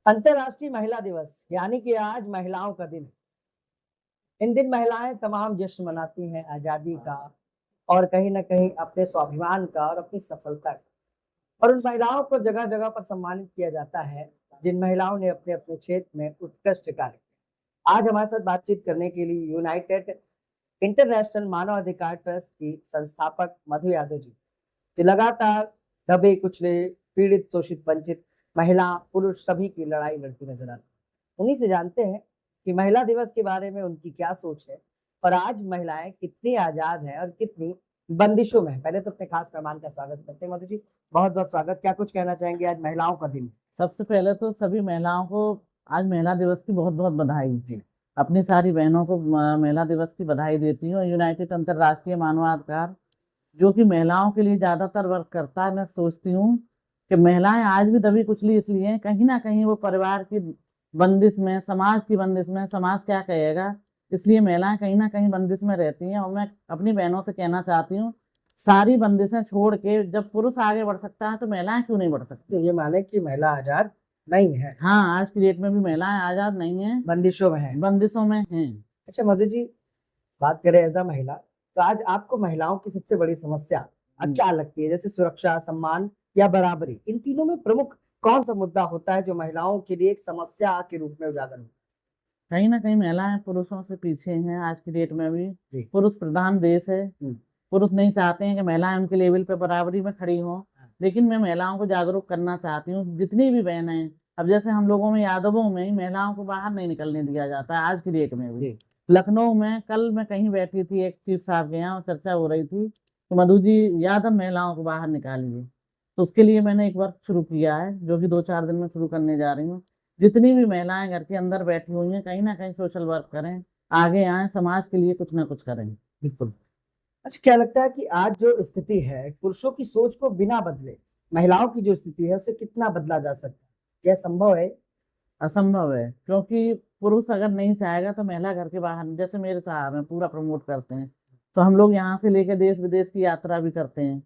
अंतर्राष्ट्रीय महिला दिवस यानी कि आज महिलाओं का दिन है। इन दिन महिलाएं तमाम जश्न मनाती हैं आजादी का और कहीं न कहीं अपने स्वाभिमान का और अपनी सफलता का। और उन महिलाओं को जगह-जगह पर सम्मानित किया जाता है, जिन महिलाओं ने अपने-अपने क्षेत्र में उत्कृष्ट कार्य किया। आज हमारे साथ बातचीत करने के लिए यूनाइटेड इंटरनेशनल मानव अधिकार ट्रस्ट की संस्थापक मधु यादव जी, जो लगातार दबे, कुचले, पीड़ित, शोषित, वंचित महिला, पुरुष सभी की लड़ाई लड़ती नजर आती है। उन्हीं से जानते हैं कि महिला दिवस के बारे में उनकी क्या सोच है और आज महिलाएं कितनी आजाद हैं और कितनी बंदिशों में हैं। पहले तो अपने खास मेहमान का स्वागत करते हैं। मधु जी, बहुत-बहुत स्वागत। क्या कुछ कहना चाहेंगे? आज महिलाओं का दिन है। सबसे पहले तो सभी महिलाओं को आज महिला दिवस की बहुत-बहुत बधाई। जी। अपनी सारी बहनों को महिला दिवस की बधाई देती हूँ। यूनाइटेड अंतर्राष्ट्रीय मानवाधिकार जो कि महिलाओं के लिए ज़्यादातर वर्क करता है, मैं सोचती हूँ कि महिलाएं आज भी दबी कुचली इसलिए हैं, कहीं ना कहीं वो परिवार की बंदिश में, समाज की बंदिश में, समाज क्या कहेगा, इसलिए महिलाएं कहीं ना कहीं बंदिश में रहती हैं। और मैं अपनी बहनों से कहना चाहती हूँ, सारी बंदिशें छोड़ के जब पुरुष आगे बढ़ सकता है तो महिलाएं क्यों नहीं बढ़ सकती। तो ये माने कि महिला आजाद नहीं है, हाँ, आज की डेट में भी महिलाएं आजाद नहीं हैं, बंदिशों में है। बंदिशों में हैं। अच्छा मधु जी, बात करें एज अ महिला, तो आज आपको महिलाओं की सबसे बड़ी समस्या क्या लगती है? जैसे सुरक्षा, सम्मान या बराबरी, इन तीनों में प्रमुख कौन सा मुद्दा होता है जो महिलाओं के लिए एक समस्या के रूप में उजागर होता कहीं ना कहीं महिलाएं पुरुषों से पीछे हैं आज की डेट में भी। जी। पुरुष प्रधान देश है, पुरुष नहीं चाहते हैं कि महिलाएं उनके लेवल पे बराबरी में खड़ी हों। लेकिन मैं महिलाओं को जागरूक करना चाहती हूँ, जितनी भी बहनें हैं। अब जैसे हम लोगों में, यादवों में ही महिलाओं को बाहर नहीं निकलने दिया जाता है आज की डेट में भी। जी। लखनऊ में कल मैं कहीं बैठी थी, एक चीफ साहब के यहाँ चर्चा हो रही थी तो मधु जी, यादव महिलाओं को बाहर निकालिए। तो उसके लिए मैंने एक वर्क शुरू किया है, जो कि 2-4 दिन में शुरू करने जा रही हूँ। जितनी भी महिलाएं घर के अंदर बैठी हुई हैं, कहीं ना कहीं सोशल वर्क करें, आगे आएं, समाज के लिए कुछ ना कुछ करें। बिल्कुल। अच्छा, क्या लगता है कि आज जो स्थिति है, पुरुषों की सोच को बिना बदले महिलाओं की जो स्थिति है उसे कितना बदला जा सकता है? क्या संभव है? असंभव है, क्योंकि पुरुष अगर नहीं चाहेगा तो महिला घर के बाहर, जैसे मेरे साहब हैं पूरा प्रमोट करते हैं, तो हम लोग यहाँ से लेकर देश विदेश की यात्रा भी करते हैं।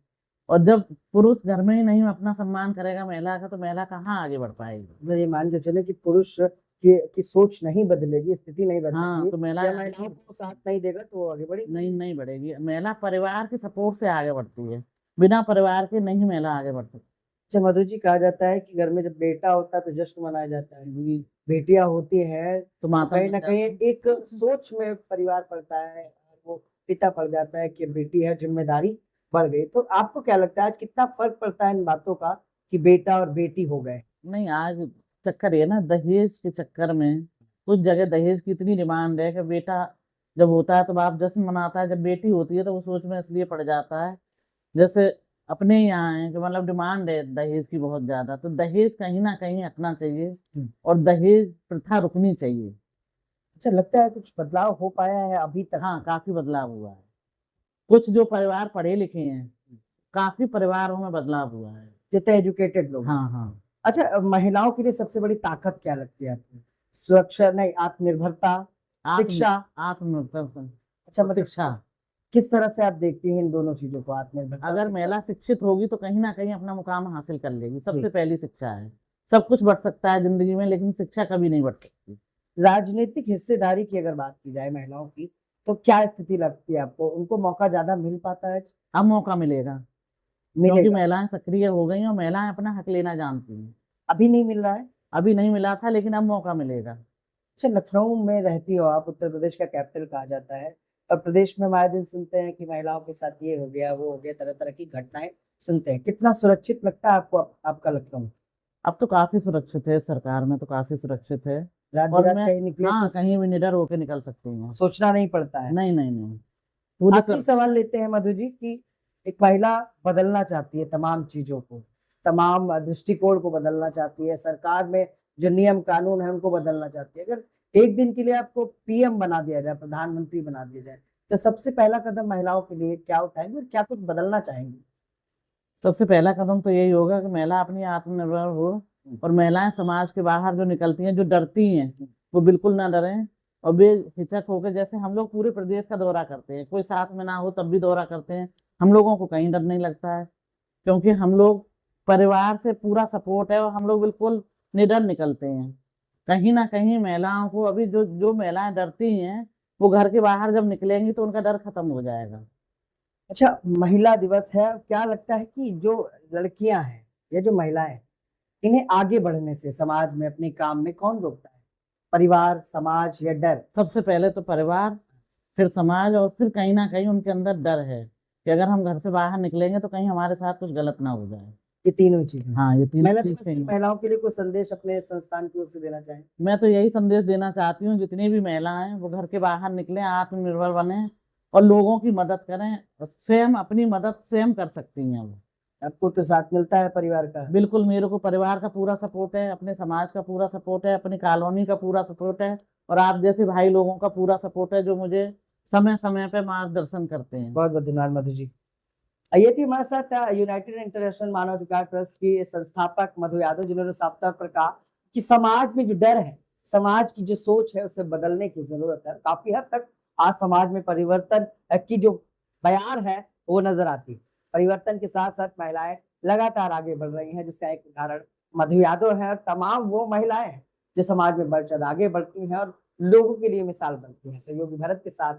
और जब पुरुष घर में ही नहीं अपना सम्मान करेगा महिला का, तो महिला कहाँ आगे बढ़ पाएगी। मतलब ये मान के चले कि पुरुष की सोच नहीं बदलेगी, स्थिति नहीं हाँ, बदलेगी, तो महिला या महिलाओं को साथ नहीं देगा तो वो आगे बढ़ेगी नहीं बढ़ेगी। महिला परिवार के सपोर्ट से आगे बढ़ती है, बिना परिवार के नहीं महिला आगे बढ़ सकती। अच्छा मधु जी, कहा जाता है कि घर में जब बेटा होता है तो जश्न मनाया जाता है, बेटियां होती है तो तो कहीं ना कहीं एक सोच में परिवार पड़ता है, वो पिता पड़ जाता है कि बेटी है, जिम्मेदारी बढ़ गई। तो आपको क्या लगता है आज कितना फर्क पड़ता है इन बातों का कि बेटा और बेटी हो गए? नहीं, आज चक्कर ये ना, दहेज के चक्कर में कुछ जगह दहेज की इतनी डिमांड है कि बेटा जब होता है तो बाप जश्न मनाता है, जब बेटी होती है तो वो सोच में इसलिए पड़ जाता है। जैसे अपने यहाँ है कि मतलब डिमांड है दहेज की बहुत ज्यादा, तो दहेज कहीं ना कहीं हटना चाहिए और दहेज प्रथा रुकनी चाहिए। अच्छा, लगता है कुछ बदलाव हो पाया है अभी तक? हाँ, काफी बदलाव हुआ है। कुछ जो परिवार पढ़े लिखे हैं, काफी परिवारों में बदलाव हुआ है। जितने एजुकेटेड लोग। हाँ हाँ। अच्छा, महिलाओं के लिए सबसे बड़ी ताकत क्या लगती है आपको? सुरक्षा नहीं, आत्मनिर्भरता, शिक्षा? आत्मनिर्भर। अच्छा, मतलब शिक्षा। किस तरह से आप देखती हैं इन दोनों चीजों को, आत्मनिर्भरता? अगर महिला शिक्षित होगी तो कहीं ना कहीं अपना मुकाम हासिल कर लेगी। सबसे पहली शिक्षा है। सब कुछ बढ़ सकता है जिंदगी में, लेकिन शिक्षा कभी नहीं बढ़ सकती। राजनीतिक हिस्सेदारी की अगर बात की जाए महिलाओं की, तो क्या स्थिति लगती है आपको? उनको मौका ज्यादा मिल पाता है? अब मौका मिलेगा, क्योंकि महिलाएं सक्रिय हो गई हैं और महिलाएं अपना हक लेना जानती हैं। अभी नहीं मिल रहा है? अभी नहीं मिला था, लेकिन अब मौका मिलेगा। अच्छा, लखनऊ में रहती हो आप, उत्तर प्रदेश का कैपिटल कहा जाता है, और प्रदेश में हमारे दिन सुनते हैं कि महिलाओं के साथ ये हो गया, वो हो गया, तरह तरह की घटनाएं सुनते हैं। कितना सुरक्षित लगता है आपको आपका लखनऊ? अब तो काफी सुरक्षित है, सरकार में तो काफी सुरक्षित है। रात और बिरात मैं, कहीं निकले हाँ, तो कहीं भी निडर होकर निकल सकती हूँ। सोचना नहीं पड़ता है? नहीं नहीं नहीं, पूरी आखिरी सवाल लेते हैं मधु जी कि एक महिला बदलना चाहती है तमाम चीजों को, तमाम दृष्टिकोण को बदलना चाहती है, सरकार में जो नियम कानून है उनको बदलना चाहती है। अगर एक दिन के लिए आपको पीएम बना दिया जाए, प्रधानमंत्री बना दिया जाए, तो सबसे पहला कदम महिलाओं के लिए क्या उठाएंगे और क्या कुछ बदलना चाहेंगे? सबसे पहला कदम तो यही होगा कि महिला अपनी आत्मनिर्भर हो, और महिलाएं समाज के बाहर जो निकलती हैं, जो डरती हैं, वो बिल्कुल ना डरें और बेहिचक होकर, जैसे हम लोग पूरे प्रदेश का दौरा करते हैं, कोई साथ में ना हो तब भी दौरा करते हैं, हम लोगों को कहीं डर नहीं लगता है, क्योंकि हम लोग परिवार से पूरा सपोर्ट है और हम लोग बिल्कुल निडर निकलते हैं। कहीं ना कहीं महिलाओं को अभी जो जो महिलाएं डरती हैं वो घर के बाहर जब निकलेंगी तो उनका डर खत्म हो जाएगा। अच्छा, महिला दिवस है, क्या लगता है कि जो लड़कियां हैं या जो महिलाएं हैं, इन्हें आगे बढ़ने से समाज में अपने काम में कौन रोकता है? परिवार, समाज या डर? सबसे पहले तो परिवार, फिर समाज, और फिर कहीं ना कहीं उनके अंदर डर है कि अगर हम घर से बाहर निकलेंगे तो कहीं हमारे साथ कुछ गलत ना हो जाए। ये तीनों चीजें। हाँ, ये तीनों महिला चीज दिवस की कहीं। महिलाओं के लिए कोई संदेश अपने संस्थान की ओर से देना चाहें? मैं तो यही संदेश देना चाहती हूँ, जितनी भी महिलाएं वो घर के बाहर निकलें, आत्मनिर्भर बने और लोगों की मदद करें। और स्वयं अपनी मदद स्वयं कर सकती हैं वो। आपको तो साथ मिलता है परिवार का? बिल्कुल, मेरे को परिवार का पूरा सपोर्ट है, अपने समाज का पूरा सपोर्ट है, अपनी कॉलोनी का पूरा सपोर्ट है, और आप जैसे भाई लोगों का पूरा सपोर्ट है जो मुझे समय समय पे मार्गदर्शन करते हैं। बहुत बहुत धन्यवाद मधु जी। ये थी हमारे साथ यूनाइटेड इंटरनेशनल मानवाधिकार ट्रस्ट की संस्थापक मधु यादव, जिन्होंने साफ तौर पर कहा कि समाज में जो डर है, समाज की जो सोच है, उसे बदलने की जरूरत है। काफी हद तक आज समाज में परिवर्तन की जो बयार है वो नजर आती है। परिवर्तन के साथ साथ महिलाएं लगातार आगे बढ़ रही हैं, जिसका एक उदाहरण मधु यादव है और तमाम वो महिलाएं हैं जो समाज में बढ़ चढ़ आगे बढ़ती हैं और लोगों के लिए मिसाल बनती हैं। सहयोगी भरत के साथ